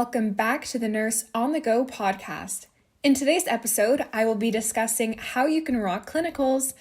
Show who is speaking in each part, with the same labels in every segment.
Speaker 1: welcome back to the Nurse on the Go podcast. In today's episode, I will be discussing how you can rock clinicals.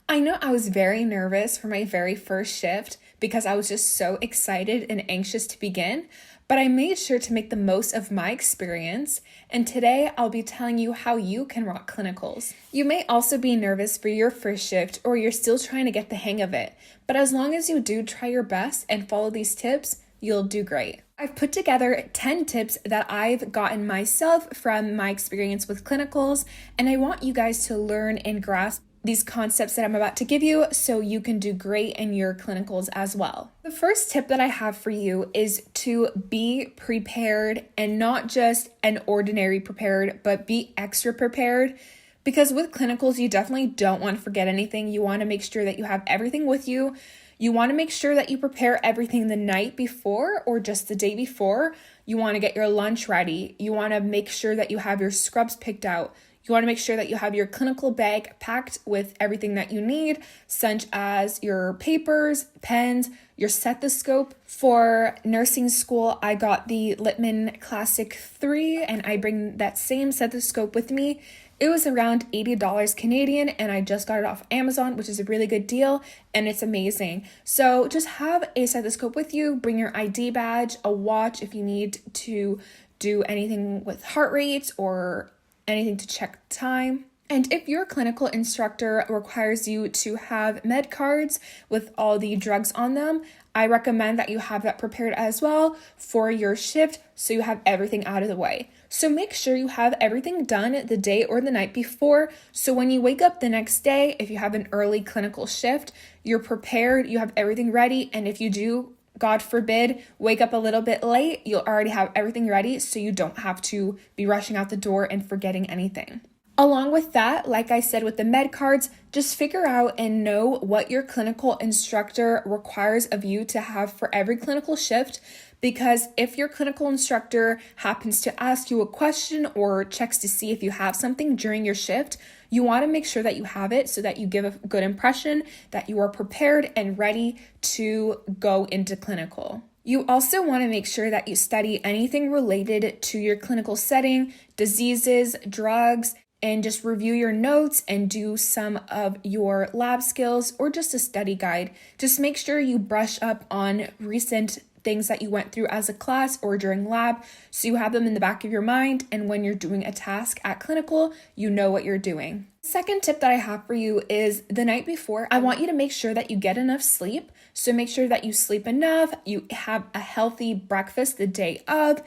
Speaker 1: I know I was very nervous for my very first shift because I was just so excited and anxious to begin, but I made sure to make the most of my experience, and today I'll be telling you how you can rock clinicals. You may also be nervous for your first shift or you're still trying to get the hang of it, but as long as you do try your best and follow these tips, you'll do great. I've put together 10 tips that I've gotten myself from my experience with clinicals, and I want you guys to learn and grasp these concepts that I'm about to give you so you can do great in your clinicals as well. The first tip that I have for you is to be prepared, and not just an ordinary prepared, but be extra prepared. Because with clinicals, you definitely don't want to forget anything. You want to make sure that you have everything with you. You want to make sure that you prepare everything the night before or just the day before. You want to get your lunch ready. You want to make sure that you have your scrubs picked out. You want to make sure that you have your clinical bag packed with everything that you need, such as your papers, pens, your stethoscope. For nursing school, I got the Littmann Classic 3, and I bring that same stethoscope with me. It was around $80 Canadian, and I just got it off Amazon, which is a really good deal, and it's amazing. So just have a stethoscope with you, bring your ID badge, a watch if you need to do anything with heart rate or anything to check time. And if your clinical instructor requires you to have med cards with all the drugs on them, I recommend that you have that prepared as well for your shift so you have everything out of the way. So make sure you have everything done the day or the night before, so when you wake up the next day, if you have an early clinical shift, you're prepared, you have everything ready, and if you do, God forbid, wake up a little bit late, you'll already have everything ready so you don't have to be rushing out the door and forgetting anything. Along with that, like I said with the med cards, just figure out and know what your clinical instructor requires of you to have for every clinical shift, because if your clinical instructor happens to ask you a question or checks to see if you have something during your shift, you want to make sure that you have it so that you give a good impression, that you are prepared and ready to go into clinical. You also want to make sure that you study anything related to your clinical setting, diseases, drugs, and just review your notes and do some of your lab skills or just a study guide. Just make sure you brush up on recent things that you went through as a class or during lab so you have them in the back of your mind, and when you're doing a task at clinical, you know what you're doing. Second tip that I have for you is the night before, I want you to make sure that you get enough sleep. So make sure that you sleep enough, you have a healthy breakfast the day of.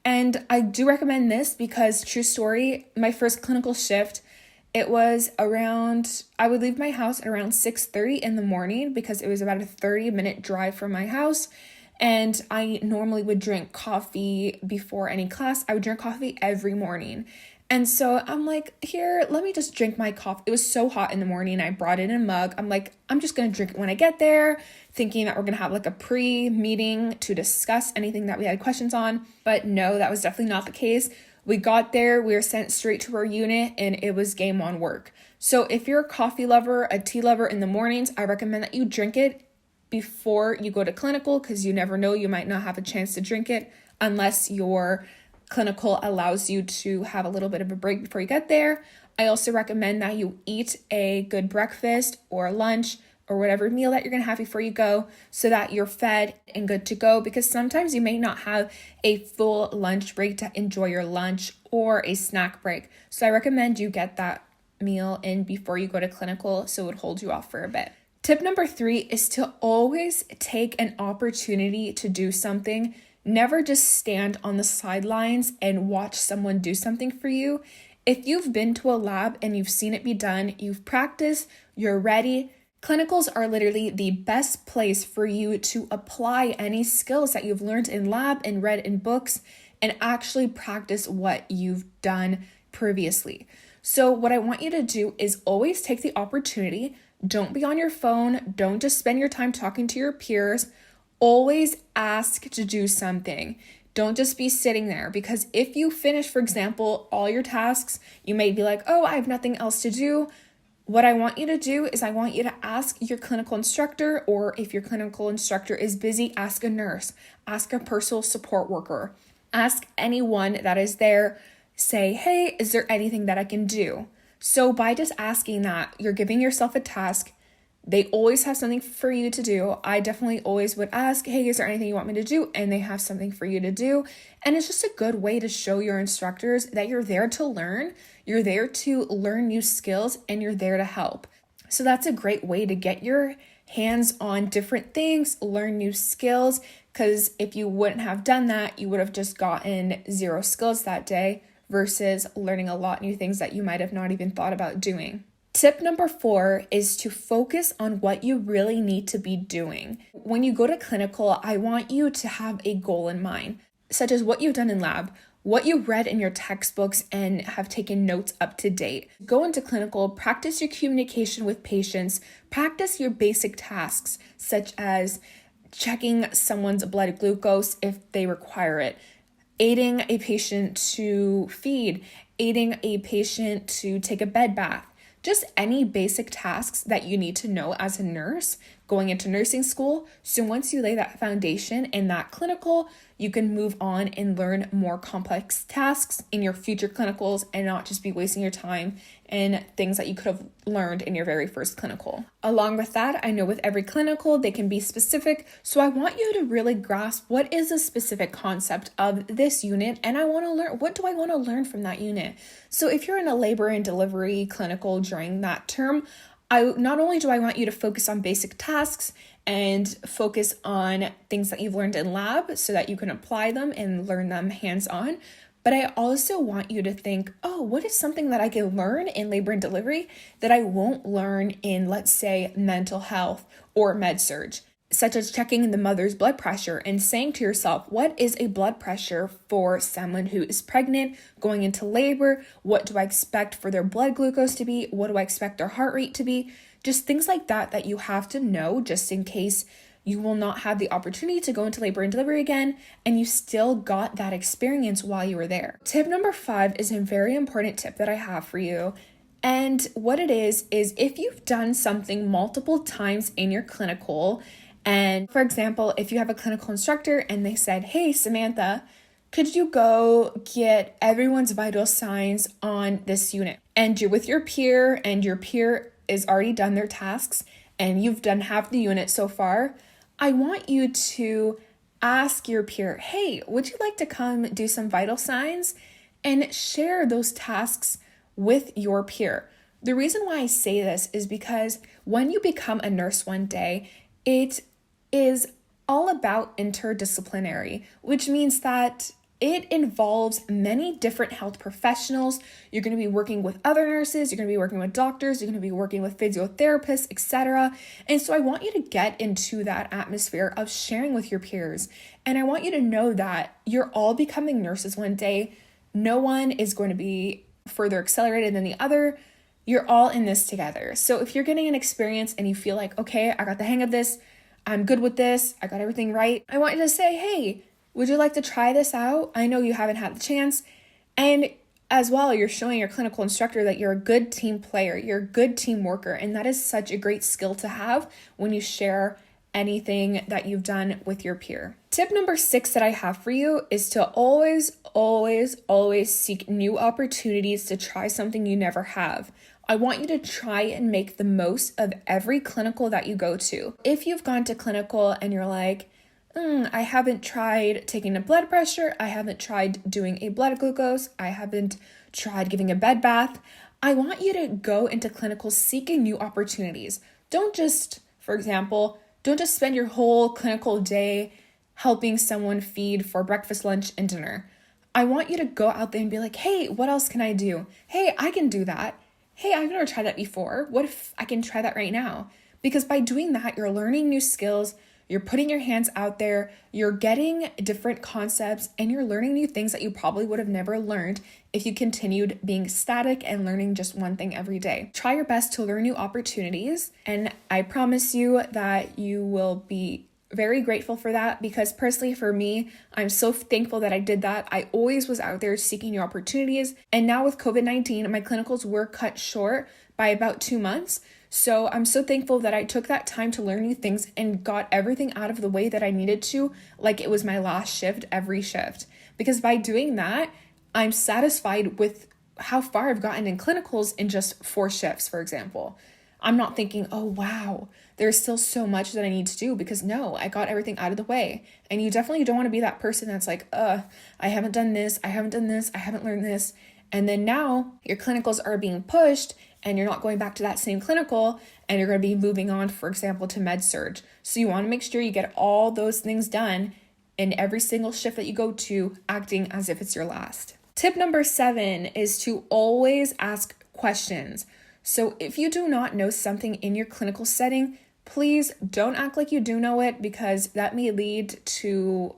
Speaker 1: And I do recommend this because, true story, my first clinical shift, it was around, I would leave my house at around 6:30 in the morning because it was about a 30-minute drive from my house. And I normally would drink coffee before any class. I would drink coffee every morning. And so I'm like, here, let me just drink my coffee. It was so hot in the morning. I brought in a mug. I'm like, I'm just going to drink it when I get there, thinking that we're going to have like a pre-meeting to discuss anything that we had questions on. But no, that was definitely not the case. We got there, we were sent straight to our unit, and it was game on work. So if you're a coffee lover, a tea lover in the mornings, I recommend that you drink it before you go to clinical, because you never know, you might not have a chance to drink it unless your clinical allows you to have a little bit of a break before you get there. I also recommend that you eat a good breakfast or lunch or whatever meal that you're going to have before you go so that you're fed and good to go, because sometimes you may not have a full lunch break to enjoy your lunch or a snack break. So I recommend you get that meal in before you go to clinical so it would hold you off for a bit. Tip number 3 is to always take an opportunity to do something. Never just stand on the sidelines and watch someone do something for you. If you've been to a lab and you've seen it be done, you've practiced, you're ready, clinicals are literally the best place for you to apply any skills that you've learned in lab and read in books and actually practice what you've done previously. So what I want you to do is always take the opportunity. Don't be on your phone. Don't just spend your time talking to your peers. Always ask to do something. Don't just be sitting there, because if you finish, for example, all your tasks, you may be like, oh, I have nothing else to do. What I want you to do is I want you to ask your clinical instructor, or if your clinical instructor is busy, ask a nurse, ask a personal support worker, Ask anyone that is there, say, hey, is there anything that I can do? So by just asking that, you're giving yourself a task. They always have something for you to do. I definitely always would ask, hey, is there anything you want me to do? And they have something for you to do. And it's just a good way to show your instructors that you're there to learn, you're there to learn new skills, and you're there to help. So that's a great way to get your hands on different things, learn new skills, because if you wouldn't have done that, you would have just gotten 0 skills that day versus learning a lot new things that you might have not even thought about doing. Tip number 4 is to focus on what you really need to be doing. When you go to clinical, I want you to have a goal in mind, such as what you've done in lab, what you read in your textbooks and have taken notes up to date. Go into clinical, practice your communication with patients, practice your basic tasks, such as checking someone's blood glucose if they require it, aiding a patient to feed, aiding a patient to take a bed bath. Just any basic tasks that you need to know as a nurse going into nursing school. So once you lay that foundation in that clinical, you can move on and learn more complex tasks in your future clinicals and not just be wasting your time in things that you could have learned in your very first clinical. Along with that, I know with every clinical, they can be specific. So I want you to really grasp what is a specific concept of this unit, and I want to learn, what do I want to learn from that unit? So if you're in a labor and delivery clinical during that term, not only do I want you to focus on basic tasks and focus on things that you've learned in lab so that you can apply them and learn them hands-on, but I also want you to think, oh, what is something that I can learn in labor and delivery that I won't learn in, let's say, mental health or med-surg, such as checking the mother's blood pressure and saying to yourself, what is a blood pressure for someone who is pregnant, going into labor? What do I expect for their blood glucose to be? What do I expect their heart rate to be? Just things like that that you have to know just in case you will not have the opportunity to go into labor and delivery again, and you still got that experience while you were there. Tip number 5 is a very important tip that I have for you. And what it is if you've done something multiple times in your clinical, and for example, if you have a clinical instructor and they said, hey, Samantha, could you go get everyone's vital signs on this unit? And you're with your peer and your peer is already done their tasks and you've done half the unit so far. I want you to ask your peer, hey, would you like to come do some vital signs? And share those tasks with your peer. The reason why I say this is because when you become a nurse one day, it is all about interdisciplinary, which means that it involves many different health professionals. You're going to be working with other nurses, you're going to be working with doctors, you're going to be working with physiotherapists, etc. And so I want you to get into that atmosphere of sharing with your peers. And I want you to know that you're all becoming nurses one day. No one is going to be further accelerated than the other. You're all in this together. So if you're getting an experience and you feel like, okay, I got the hang of this, I'm good with this, I got everything right, I want you to say, hey, would you like to try this out? I know you haven't had the chance. And as well, you're showing your clinical instructor that you're a good team player, you're a good team worker, and that is such a great skill to have when you share anything that you've done with your peer. Tip number 6 that I have for you is to always seek new opportunities to try something you never have. I want you to try and make the most of every clinical that you go to. If you've gone to clinical and you're like, I haven't tried taking a blood pressure, I haven't tried doing a blood glucose, I haven't tried giving a bed bath, I want you to go into clinical seeking new opportunities. Don't just spend your whole clinical day helping someone feed for breakfast, lunch, and dinner. I want you to go out there and be like, hey, what else can I do? Hey, I can do that. Hey, I've never tried that before. What if I can try that right now? Because by doing that, you're learning new skills, you're putting your hands out there, you're getting different concepts, and you're learning new things that you probably would have never learned if you continued being static and learning just one thing every day. Try your best to learn new opportunities, and I promise you that you will be very grateful for that because personally for me, I'm so thankful that I did that. I always was out there seeking new opportunities. And now with COVID-19, my clinicals were cut short by about 2 months. So I'm so thankful that I took that time to learn new things and got everything out of the way that I needed to, like it was my last shift, every shift. Because by doing that, I'm satisfied with how far I've gotten in clinicals in just 4 shifts, for example. I'm not thinking, oh, wow, there's still so much that I need to do, because no, I got everything out of the way. And you definitely don't want to be that person that's like, I haven't done this, I haven't done this, I haven't learned this. And then now your clinicals are being pushed and you're not going back to that same clinical and you're going to be moving on, for example, to med surg. So you want to make sure you get all those things done in every single shift that you go to, acting as if it's your last. Tip number 7 is to always ask questions. So if you do not know something in your clinical setting, please don't act like you do know it, because that may lead to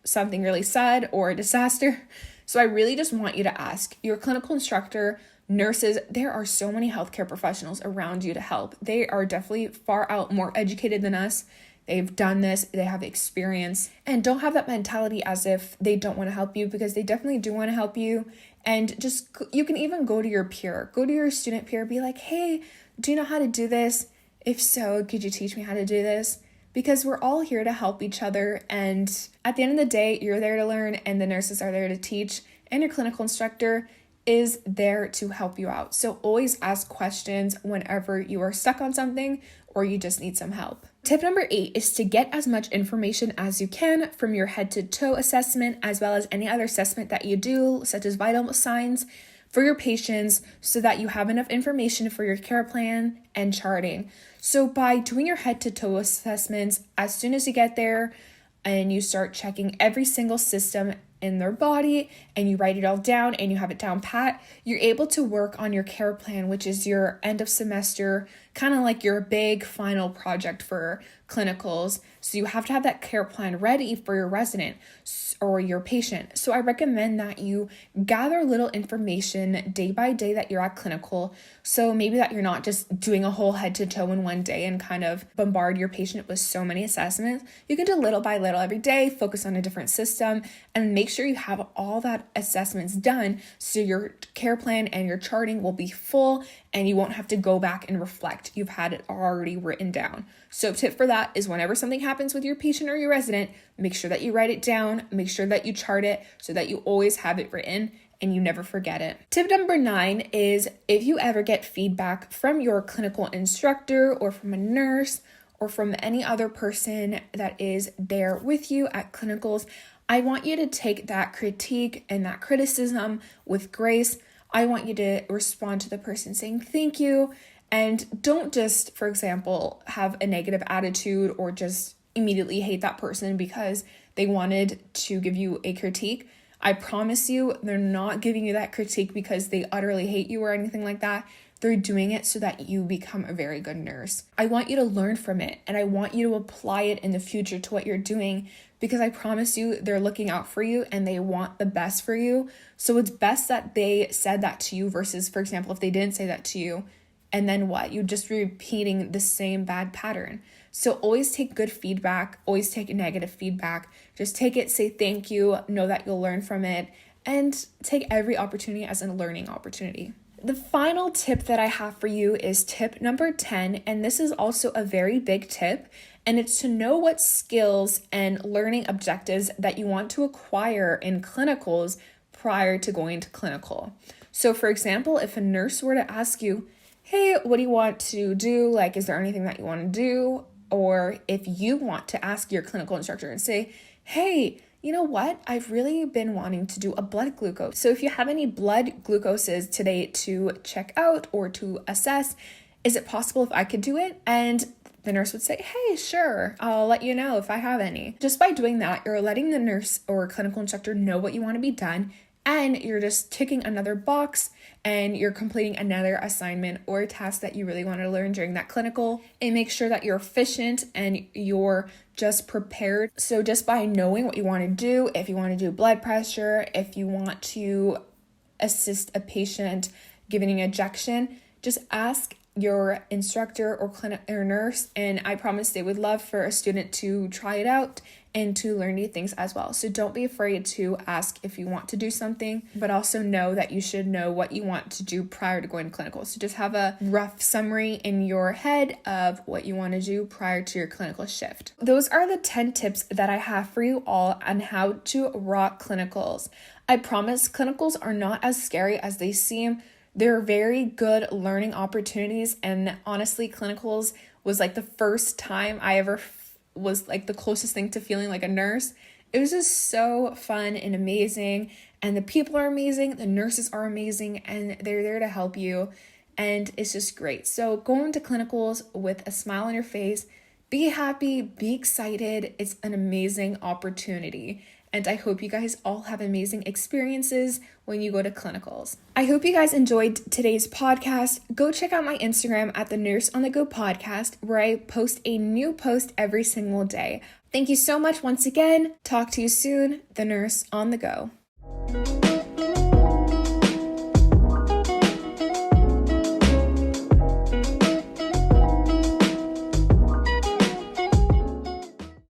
Speaker 1: something really sad or a disaster. So I really just want you to ask your clinical instructor, nurses. There are so many healthcare professionals around you to help. They are definitely far out more educated than us. They've done this, they have experience, and don't have that mentality as if they don't want to help you, because they definitely do want to help you. And just, you can even go to your peer, go to your student peer, be like, hey, do you know how to do this? If so, could you teach me how to do this? Because we're all here to help each other. And at the end of the day, you're there to learn and the nurses are there to teach, and your clinical instructor is there to help you out. So always ask questions whenever you are stuck on something or you just need some help. Tip number 8 is to get as much information as you can from your head to toe assessment, as well as any other assessment that you do, such as vital signs for your patients, so that you have enough information for your care plan and charting. So by doing your head to toe assessments, as soon as you get there and you start checking every single system in their body and you write it all down and you have it down pat, you're able to work on your care plan, which is your end of semester, kind of like your big final project for clinicals. So you have to have that care plan ready for your resident or your patient. So I recommend that you gather little information day by day that you're at clinical. So maybe that you're not just doing a whole head to toe in one day and kind of bombard your patient with so many assessments. You can do little by little every day, focus on a different system, and make sure you have all that assessments done so your care plan and your charting will be full and you won't have to go back and reflect. You've had it already written down. So tip for that is whenever something happens with your patient or your resident, make sure that you write it down, make sure that you chart it so that you always have it written and you never forget it. Tip number 9 is if you ever get feedback from your clinical instructor or from a nurse or from any other person that is there with you at clinicals, I want you to take that critique and that criticism with grace. I want you to respond to the person saying thank you, and don't just, for example, have a negative attitude or just immediately hate that person because they wanted to give you a critique. I promise you, they're not giving you that critique because they utterly hate you or anything like that. They're doing it so that you become a very good nurse. I want you to learn from it, and I want you to apply it in the future to what you're doing, because I promise you they're looking out for you and they want the best for you. So it's best that they said that to you versus, for example, if they didn't say that to you, and then what? You're just repeating the same bad pattern. So always take good feedback, always take negative feedback. Just take it, say thank you, know that you'll learn from it, and take every opportunity as a learning opportunity. The final tip that I have for you is tip number 10, and this is also a very big tip, and it's to know what skills and learning objectives that you want to acquire in clinicals prior to going to clinical. So for example, if a nurse were to ask you, hey, what do you want to do? Like, is there anything that you want to do? Or if you want to ask your clinical instructor and say, hey, you know what? I've really been wanting to do a blood glucose. So if you have any blood glucoses today to check out or to assess, is it possible if I could do it? And the nurse would say, hey, sure, I'll let you know if I have any. Just by doing that, you're letting the nurse or clinical instructor know what you want to be done, and you're just ticking another box and you're completing another assignment or a task that you really want to learn during that clinical. And make sure that you're efficient and you're just prepared. So just by knowing what you want to do, if you want to do blood pressure, if you want to assist a patient giving an injection, just ask your instructor or clinic or nurse, and I promise they would love for a student to try it out and to learn new things as well. So don't be afraid to ask if you want to do something, but also know that you should know what you want to do prior to going to clinical. So just have a rough summary in your head of what you want to do prior to your clinical shift. Those are the 10 tips that I have for you all on how to rock clinicals. I promise clinicals are not as scary as they seem. They're very good learning opportunities, and honestly, clinicals was like the first time I ever was like the closest thing to feeling like a nurse. It was just so fun and amazing, and the people are amazing, the nurses are amazing, and they're there to help you, and it's just great. So go into clinicals with a smile on your face, be happy, be excited. It's an amazing opportunity. And I hope you guys all have amazing experiences when you go to clinicals. I hope you guys enjoyed today's podcast. Go check out my Instagram at the Nurse on the Go podcast, where I post a new post every single day. Thank you so much once again. Talk to you soon. The Nurse on the Go.